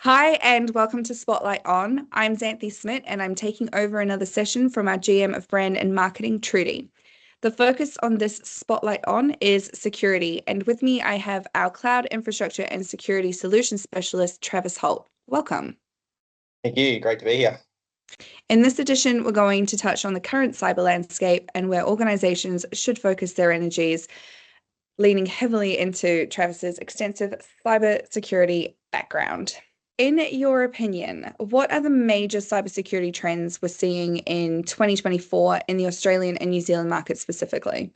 Hi, and welcome to Spotlight On. I'm Xanthi Smith, and I'm taking over another session from our GM of Brand and Marketing, Trudy. The focus on this Spotlight On is security, and with me I have our Cloud Infrastructure and Security Solutions Specialist, Travis Hoult. Welcome. Thank you. Great to be here. In this edition, we're going to touch on the current cyber landscape and where organizations should focus their energies, leaning heavily into Travis's extensive cybersecurity background. In your opinion, what are the major cybersecurity trends we're seeing in 2024 in the Australian and New Zealand market specifically?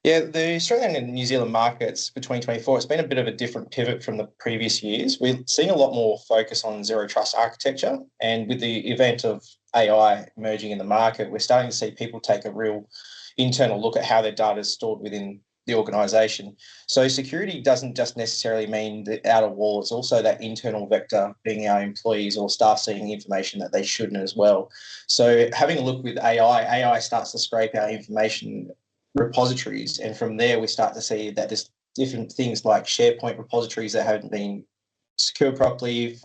Yeah, the Australian and New Zealand markets for 2024, it's been a bit of a different pivot from the previous years. We're seeing a lot more focus on zero trust architecture. And with the event of AI emerging in the market, we're starting to see people take a real internal look at how their data is stored within the organization. So security doesn't just necessarily mean the outer wall, it's also that internal vector, being our employees or staff seeing information that they shouldn't as well. So having a look with AI starts to scrape our information repositories, and from there we start to see that there's different things like SharePoint repositories that haven't been secured properly,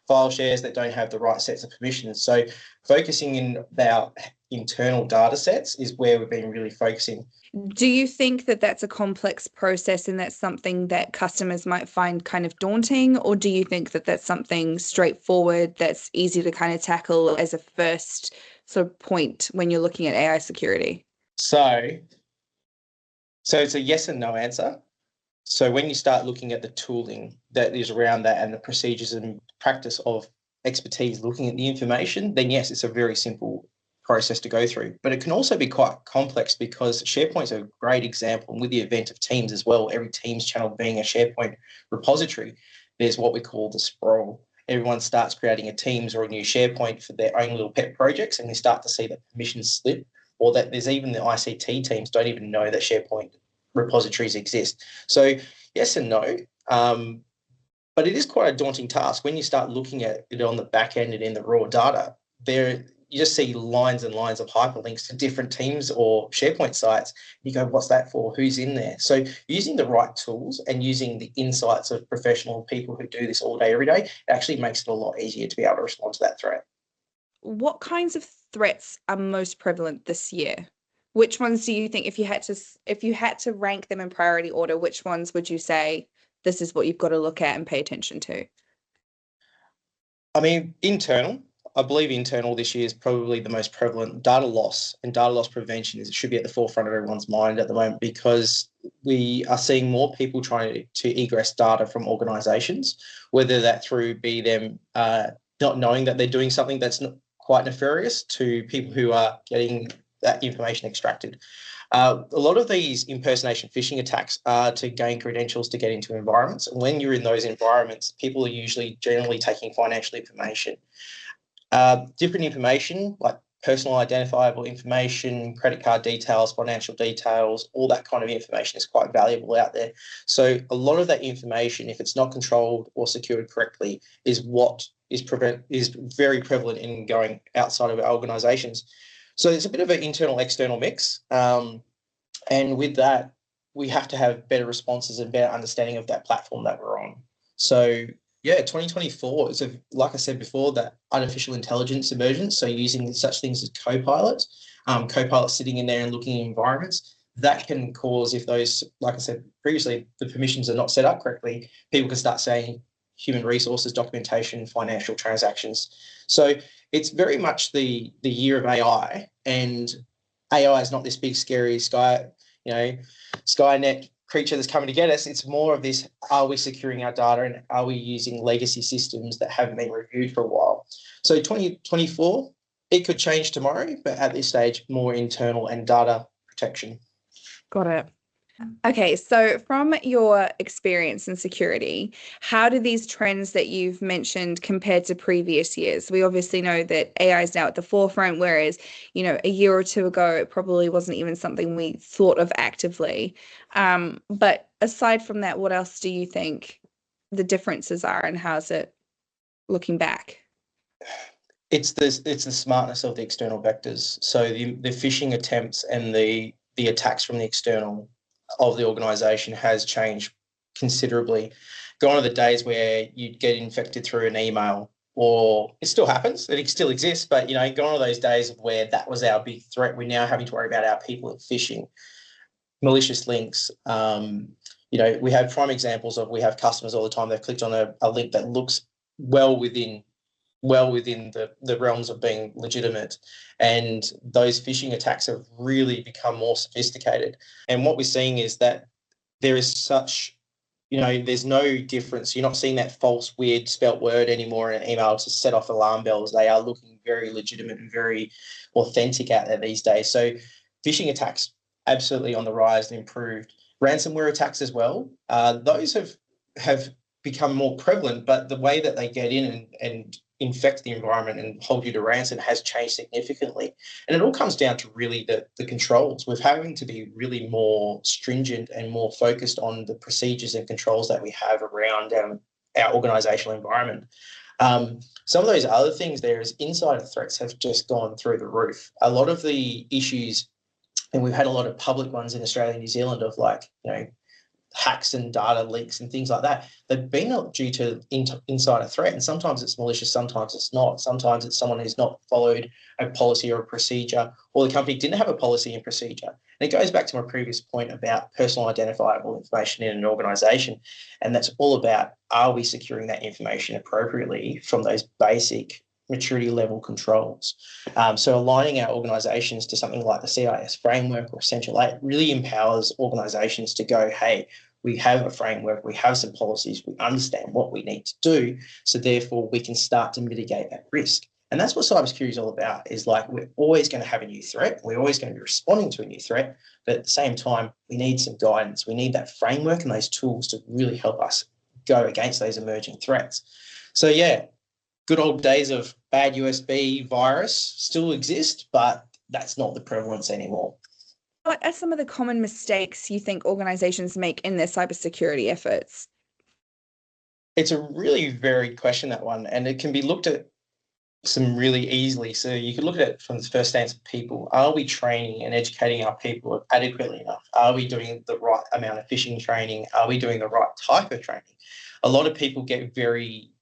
file shares that don't have the right sets of permissions. So focusing in our internal data sets is where we've been really focusing. Do you think that that's a complex process and that's something that customers might find kind of daunting, or do you think that that's something straightforward that's easy to kind of tackle as a first sort of point when you're looking at AI security? So it's a yes and no answer. So when you start looking at the tooling that is around that and the procedures and practice of expertise looking at the information, then yes, it's a very simple process to go through. But it can also be quite complex because SharePoint's a great example. And with the event of Teams as well, every Teams channel being a SharePoint repository, there's what we call the sprawl. Everyone starts creating a Teams or a new SharePoint for their own little pet projects, and we start to see that permissions slip, or that there's even the ICT teams don't even know that SharePoint repositories exist. So yes and no, but it is quite a daunting task when you start looking at it on the back end and in the raw data. There, you just see lines and lines of hyperlinks to different teams or SharePoint sites. You go, what's that for? Who's in there? So using the right tools and using the insights of professional people who do this all day, every day, it actually makes it a lot easier to be able to respond to that threat. What kinds of threats are most prevalent this year? Which ones do you think, if you had to rank them in priority order, which ones would you say this is what you've got to look at and pay attention to? I mean, I believe internal this year is probably the most prevalent. Data loss and data loss prevention should be at the forefront of everyone's mind at the moment, because we are seeing more people trying to egress data from organizations, whether that through be them not knowing that they're doing something that's not quite nefarious, to people who are getting that information extracted. A lot of these impersonation phishing attacks are to gain credentials to get into environments. And when you're in those environments, people are usually generally taking financial information. Different information like personal identifiable information, credit card details, financial details, all that kind of information is quite valuable out there. So a lot of that information, if it's not controlled or secured correctly, is what is very prevalent in going outside of our organizations. So it's a bit of an internal external mix. And with that, we have to have better responses and better understanding of that platform that we're on. So yeah, 2024 is, like I said before, that artificial intelligence emergence. So using such things as Copilot, Copilot sitting in there and looking at environments, that can cause, if those, like I said previously, the permissions are not set up correctly, people can start saying human resources, documentation, financial transactions. So it's very much the year of AI, and AI is not this big scary Skynet creature that's coming to get us. It's more of this: are we securing our data, and are we using legacy systems that haven't been reviewed for a while? So 2024, it could change tomorrow, but at this stage, more internal and data protection. Got it. Okay, so from your experience in security, how do these trends that you've mentioned compare to previous years? We obviously know that AI is now at the forefront, whereas, a year or two ago, it probably wasn't even something we thought of actively. But aside from that, what else do you think the differences are, and how's it looking back? It's the smartness of the external vectors. So the phishing attempts and the attacks from the external of the organization has changed considerably. Gone are the days where you'd get infected through an email, or it still happens, it still exists, but gone are those days where that was our big threat. We're now having to worry about our people and phishing, malicious links. We have prime examples of, we have customers all the time, they've clicked on a link that looks well within the realms of being legitimate, and those phishing attacks have really become more sophisticated. And what we're seeing is that there is such, there's no difference. You're not seeing that false, weird spelt word anymore in an email to set off alarm bells. They are looking very legitimate and very authentic out there these days. So phishing attacks absolutely on the rise and improved. Ransomware attacks as well. Those have become more prevalent, but the way that they get in and infect the environment and hold you to ransom has changed significantly. And it all comes down to really the controls. We're having to be really more stringent and more focused on the procedures and controls that we have around our organizational environment. Some of those other things there is insider threats have just gone through the roof. A lot of the issues, and we've had a lot of public ones in Australia and New Zealand of hacks and data leaks and things like that, they've been due to insider threat. And sometimes it's malicious, sometimes it's not. Sometimes it's someone who's not followed a policy or a procedure, or the company didn't have a policy and procedure. And it goes back to my previous point about personal identifiable information in an organisation. And that's all about, are we securing that information appropriately from those basic maturity level controls? So aligning our organisations to something like the CIS framework or Essential 8 really empowers organisations to go, hey, we have a framework, we have some policies, we understand what we need to do, so therefore we can start to mitigate that risk. And that's what cybersecurity is all about, is we're always going to have a new threat, we're always going to be responding to a new threat, but at the same time, we need some guidance, we need that framework and those tools to really help us go against those emerging threats. So yeah, good old days of bad USB virus still exist, but that's not the prevalence anymore. What are some of the common mistakes you think organizations make in their cybersecurity efforts? It's a really varied question, that one, and it can be looked at some really easily. So you could look at it from the first stance of people. Are we training and educating our people adequately enough? Are we doing the right amount of phishing training? Are we doing the right type of training? A lot of people get very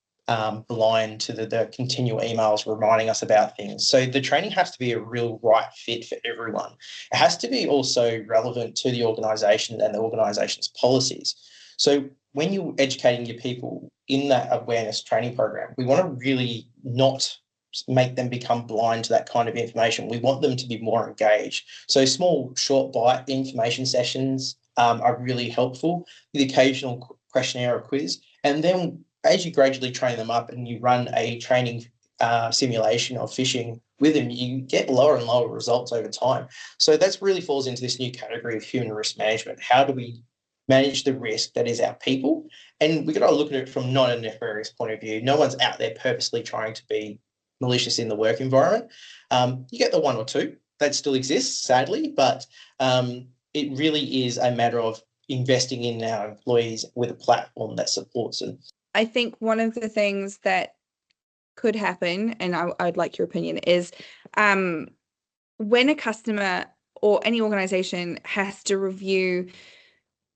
blind to the continual emails reminding us about things. So the training has to be a real right fit for everyone. It has to be also relevant to the organisation and the organisation's policies. So when you're educating your people in that awareness training program, we want to really not make them become blind to that kind of information. We want them to be more engaged. So small, short bite information sessions are really helpful, the occasional questionnaire or quiz. And then as you gradually train them up and you run a training simulation of phishing with them, you get lower and lower results over time. So that's really falls into this new category of human risk management. How do we manage the risk that is our people? And we've got to look at it from not a nefarious point of view. No one's out there purposely trying to be malicious in the work environment. You get the one or two that still exists, sadly, but it really is a matter of investing in our employees with a platform that supports them. I think one of the things that could happen, and I'd like your opinion, is when a customer or any organization has to review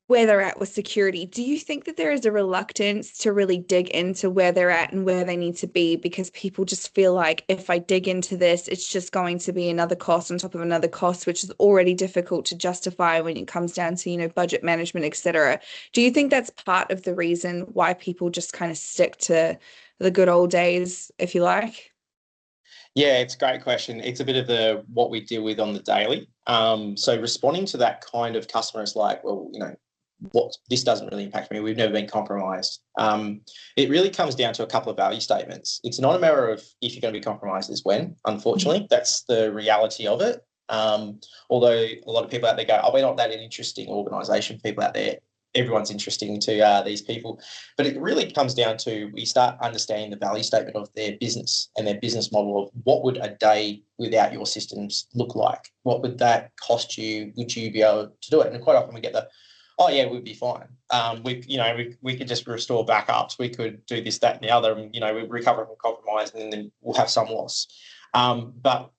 where they're at with security, do you think that there is a reluctance to really dig into where they're at and where they need to be, because people just feel like, if I dig into this, it's just going to be another cost on top of another cost, which is already difficult to justify when it comes down to, budget management, etc. Do you think that's part of the reason why people just kind of stick to the good old days, if you like? Yeah, it's a great question. It's a bit of what we deal with on the daily. So responding to that kind of customer is like, well, this doesn't really impact me. We've never been compromised. It really comes down to a couple of value statements. It's not a matter of if you're going to be compromised, it's when, unfortunately. That's the reality of it. Although a lot of people out there go, oh, we're not that an interesting organisation. People out there, everyone's interesting to these people. But it really comes down to, we start understanding the value statement of their business and their business model of what would a day without your systems look like? What would that cost you? Would you be able to do it? And quite often we get oh yeah, we'd be fine. We could just restore backups. We could do this, that, and the other, and we recover from compromise, and then we'll have some loss. But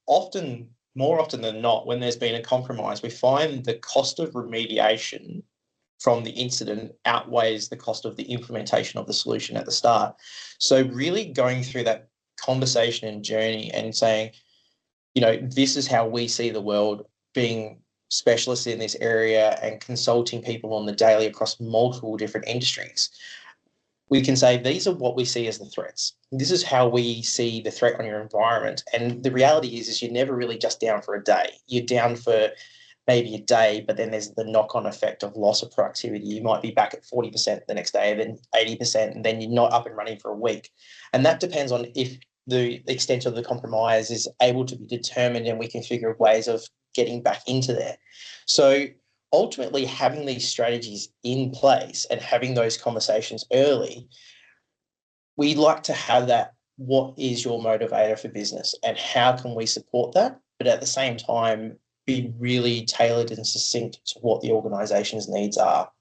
more often than not, when there's been a compromise, we find the cost of remediation from the incident outweighs the cost of the implementation of the solution at the start. So really going through that conversation and journey and saying, this is how we see the world, being specialists in this area and consulting people on the daily across multiple different industries. We can say these are what we see as the threats. This is how we see the threat on your environment. And the reality is you're never really just down for a day. You're down for maybe a day, but then there's the knock-on effect of loss of productivity. You might be back at 40% the next day, then 80%, and then you're not up and running for a week. And that depends on if the extent of the compromise is able to be determined, and we can figure ways of getting back into there. So ultimately, having these strategies in place and having those conversations early, we like to have that. What is your motivator for business and how can we support that? But at the same time, be really tailored and succinct to what the organisation's needs are.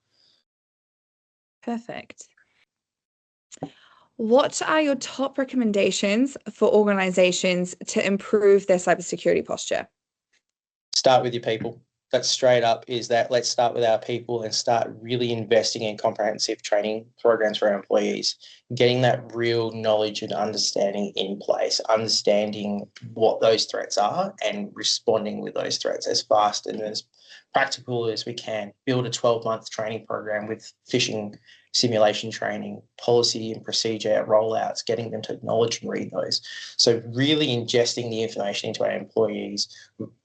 Perfect. What are your top recommendations for organisations to improve their cybersecurity posture? Start with your people. That's straight up is that let's start with our people and start really investing in comprehensive training programs for our employees, getting that real knowledge and understanding in place, understanding what those threats are and responding with those threats as fast and as practical as we can. Build a 12-month training program with phishing simulation training, policy and procedure rollouts, getting them to acknowledge and read those. So really ingesting the information into our employees.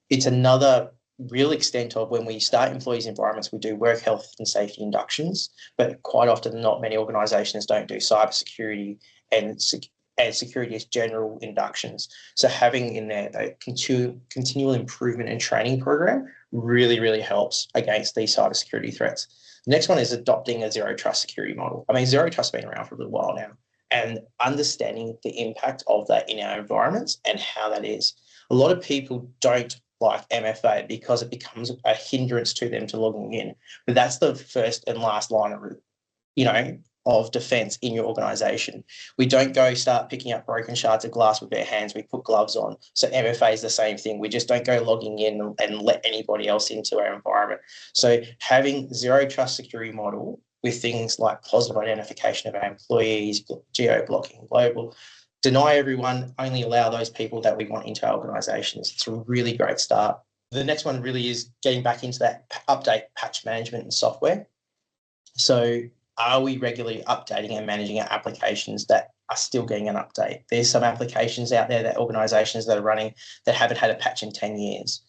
It's another real extent of when we start employees' environments, we do work health and safety inductions, but quite often not many organisations don't do cybersecurity and security as general inductions. So having in there a continual improvement and training program really, really helps against these cybersecurity threats. The next one is adopting a zero trust security model. I mean, zero trust has been around for a little while now, and understanding the impact of that in our environments and how that is. A lot of people don't like MFA because it becomes a hindrance to them to logging in. But that's the first and last line of defense in your organization. We don't go start picking up broken shards of glass with bare hands. We put gloves on. So MFA is the same thing. We just don't go logging in and let anybody else into our environment. So having zero trust security model with things like positive identification of our employees, geo-blocking, global, deny everyone, only allow those people that we want into our organisations. It's a really great start. The next one really is getting back into that update, patch management and software. So are we regularly updating and managing our applications that are still getting an update? There's some applications out there that organisations that are running that haven't had a patch in 10 years.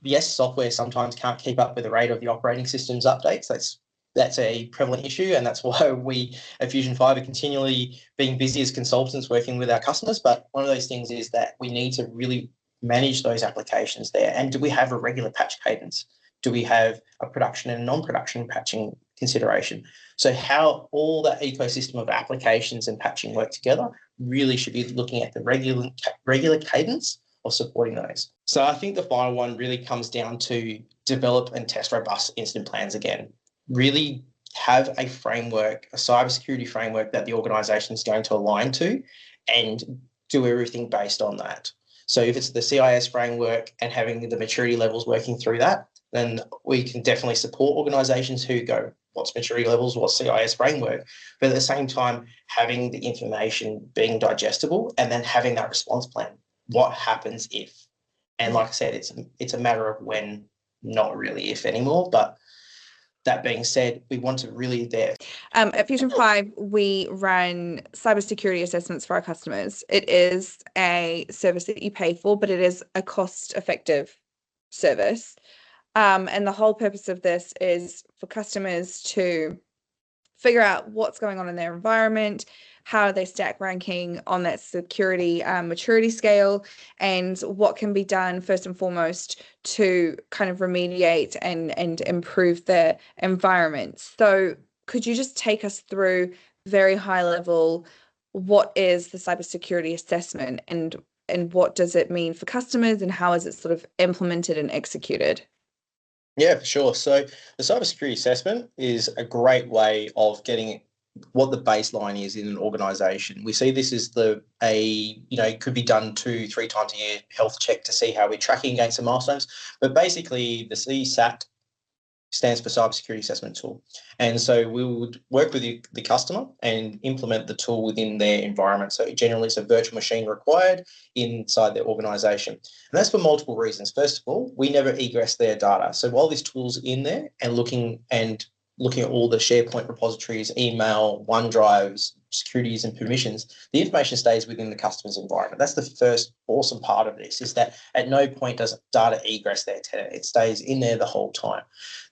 Yes, software sometimes can't keep up with the rate of the operating system's updates. That's a prevalent issue, and that's why we at Fusion 5 are continually being busy as consultants working with our customers. But one of those things is that we need to really manage those applications there. And do we have a regular patch cadence? Do we have a production and non-production patching consideration? So how all that ecosystem of applications and patching work together really should be looking at the regular cadence of supporting those. So I think the final one really comes down to develop and test robust incident plans again. Really have a framework, a cybersecurity framework that the organisation is going to align to and do everything based on that. So if it's the CIS framework and having the maturity levels working through that, then we can definitely support organisations who go, what's maturity levels, what's CIS framework? But at the same time, having the information being digestible and then having that response plan. What happens if? And like I said, it's a matter of when, not really if anymore, but that being said, we want to really there. At Fusion 5, we run cybersecurity assessments for our customers. It is a service that you pay for, but it is a cost-effective service. And the whole purpose of this is for customers to figure out what's going on in their environment, how they stack ranking on that security maturity scale, and what can be done first and foremost to kind of remediate and improve their environment. So could you just take us through very high level, what is the cybersecurity assessment and what does it mean for customers and how is it sort of implemented and executed? Yeah, for sure. So the cybersecurity assessment is a great way of getting what the baseline is in an organisation. We see this as it could be done 2-3 times a year health check to see how we're tracking against the milestones. But basically, the CSAT stands for Cybersecurity Assessment Tool. And so we would work with the customer and implement the tool within their environment. So generally it's a virtual machine required inside their organization. And that's for multiple reasons. First of all, we never egress their data. So while this tool's in there and looking at all the SharePoint repositories, email, OneDrives, securities and permissions, the information stays within the customer's environment. That's the first awesome part of this, is that at no point does data egress their tenant. It stays in there the whole time.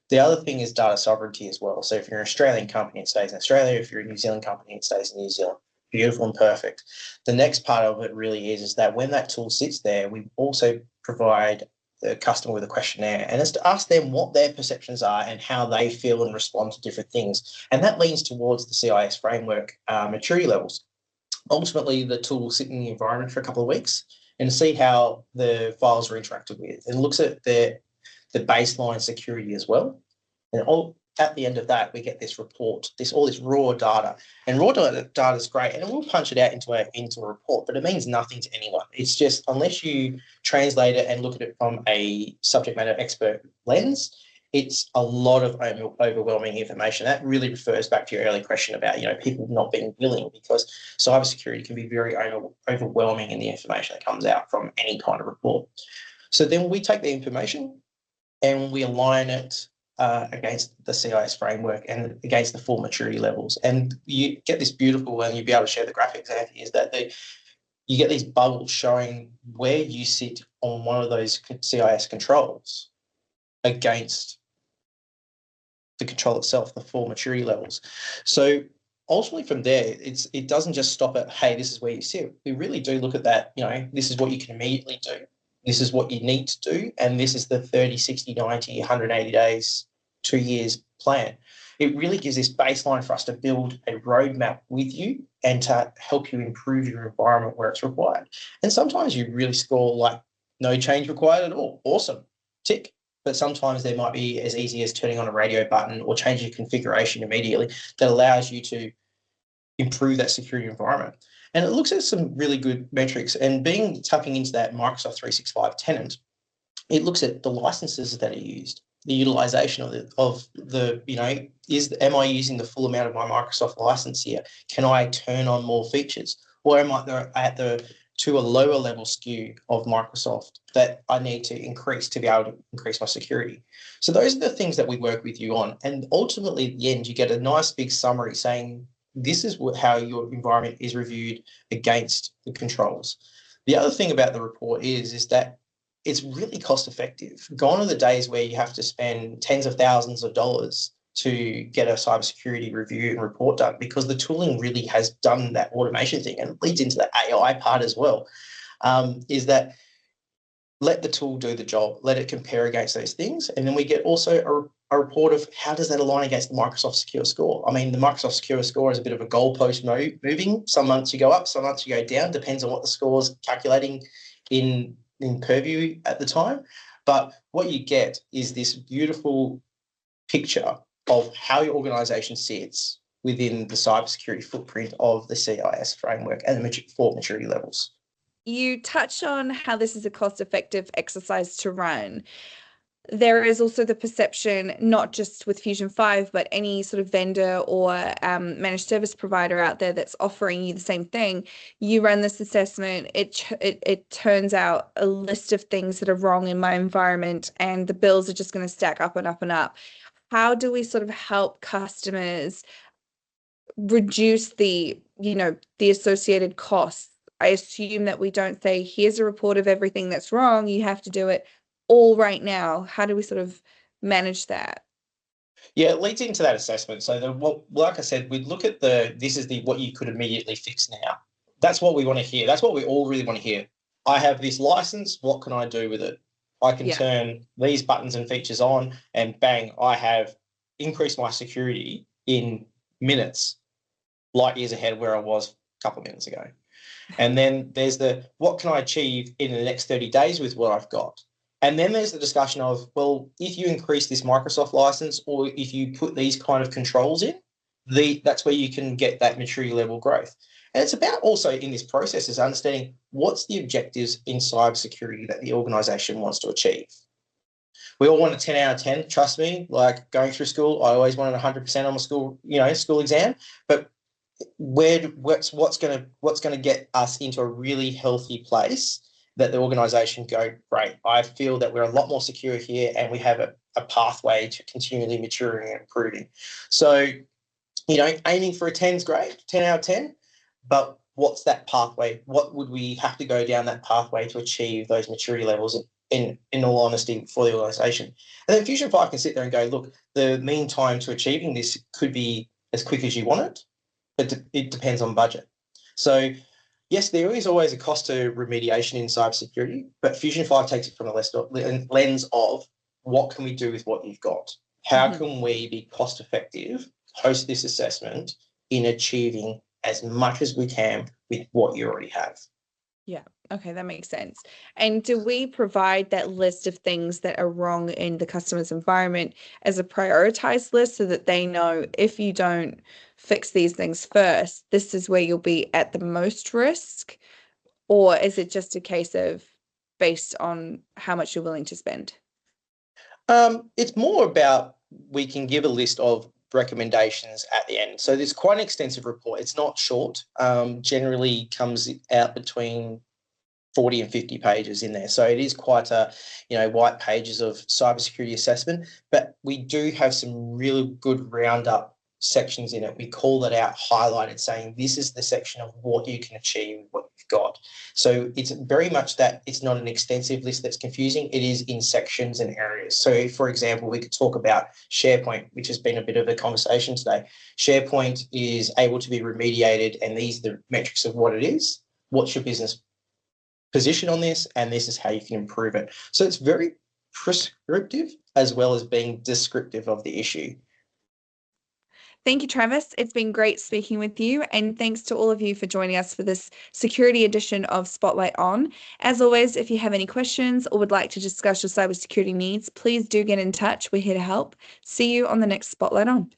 The other thing is data sovereignty as well. So if you're an Australian company, it stays in Australia. If you're a New Zealand company, it stays in New Zealand. Beautiful and perfect. The next part of it really is that when that tool sits there, we also provide the customer with a questionnaire, and it's to ask them what their perceptions are and how they feel and respond to different things. And that leans towards the CIS framework maturity levels. Ultimately, the tool will sit in the environment for a couple of weeks and see how the files are interacted with, and looks at the baseline security as well. And at the end of that, we get this report, all this raw data. And raw data is great, and we'll punch it out into a report, but it means nothing to anyone. It's just, unless you translate it and look at it from a subject matter expert lens, it's a lot of overwhelming information. That really refers back to your earlier question about, people not being willing, because cybersecurity can be very overwhelming in the information that comes out from any kind of report. So then we take the information and we align it against the CIS framework and against the full maturity levels. And you get this beautiful, and you'll be able to share the graphics, Anthony, is that you get these bubbles showing where you sit on one of those CIS controls against the control itself, the full maturity levels. So ultimately from there, it doesn't just stop at, hey, this is where you sit. We really do look at that, this is what you can immediately do. This is what you need to do. And this is the 30, 60, 90, 180 days, 2 years plan. It really gives this baseline for us to build a roadmap with you and to help you improve your environment where it's required. And sometimes you really score like no change required at all. Awesome. Tick. But sometimes there might be as easy as turning on a radio button or changing configuration immediately that allows you to improve that security environment. And it looks at some really good metrics, and tapping into that Microsoft 365 tenant, it looks at the licenses that are used, the utilization am I using the full amount of my Microsoft license here? Can I turn on more features? Or am I to a lower level SKU of Microsoft that I need to increase to be able to increase my security? So those are the things that we work with you on. And ultimately, at the end, you get a nice big summary saying, this is how your environment is reviewed against the controls. The other thing about the report is that it's really cost effective. Gone are the days where you have to spend tens of thousands of dollars to get a cybersecurity review and report done, because the tooling really has done that automation thing, and it leads into the AI part as well, is that let the tool do the job, let it compare against those things. And then we get also a report of how does that align against the Microsoft Secure Score. I mean, the Microsoft Secure Score is a bit of a goalpost moving. Some months you go up, some months you go down, depends on what the score is calculating in purview at the time. But what you get is this beautiful picture of how your organization sits within the cybersecurity footprint of the CIS framework and the 4 maturity levels. You touched on how this is a cost-effective exercise to run. There is also the perception, not just with Fusion 5, but any sort of vendor or managed service provider out there that's offering you the same thing. You run this assessment, it turns out a list of things that are wrong in my environment, and the bills are just going to stack up and up and up. How do we sort of help customers reduce the associated costs? I assume that we don't say, here's a report of everything that's wrong, you have to do it all right now. How do we sort of manage that? Yeah, it leads into that assessment. So like I said, we look at what you could immediately fix now. That's what we want to hear. That's what we all really want to hear. I have this license. What can I do with it? I can turn these buttons and features on, and bang, I have increased my security in minutes, light years ahead where I was a couple of minutes ago. And then there's what can I achieve in the next 30 days with what I've got? And then there's the discussion of, well, if you increase this Microsoft license, or if you put these kind of controls in, that's where you can get that maturity level growth. And it's about also in this process is understanding what's the objectives in cybersecurity that the organization wants to achieve. We all want a 10 out of 10. Trust me, like going through school, I always wanted 100% on my school exam. But what's going to get us into a really healthy place that the organisation go, great, I feel that we're a lot more secure here and we have a pathway to continually maturing and improving. So, aiming for a 10 is great, 10 out of 10, but what's that pathway? What would we have to go down that pathway to achieve those maturity levels in all honesty for the organisation? And then Fusion 5 can sit there and go, look, the mean time to achieving this could be as quick as you want it, but it depends on budget. So yes, there is always a cost to remediation in cybersecurity, but Fusion 5 takes it from a lens of what can we do with what you've got? How can we be cost effective post this assessment in achieving as much as we can with what you already have? Yeah. Okay, that makes sense. And do we provide that list of things that are wrong in the customer's environment as a prioritized list so that they know if you don't fix these things first, this is where you'll be at the most risk? Or is it just a case of based on how much you're willing to spend? It's more about we can give a list of recommendations at the end. So there's quite an extensive report. It's not short. Generally comes out between 40 and 50 pages in there. So it is quite a, white pages of cybersecurity assessment, but we do have some really good roundup sections in it. We call that out highlighted saying this is the section of what you can achieve, what you've got. So it's very much that it's not an extensive list that's confusing. It is in sections and areas. So for example, we could talk about SharePoint, which has been a bit of a conversation today. SharePoint is able to be remediated and these are the metrics of what it is. What's your business position on this, and this is how you can improve it. So it's very prescriptive as well as being descriptive of the issue. Thank you, Travis. It's been great speaking with you. And thanks to all of you for joining us for this security edition of Spotlight On. As always, if you have any questions or would like to discuss your cybersecurity needs, please do get in touch. We're here to help. See you on the next Spotlight On.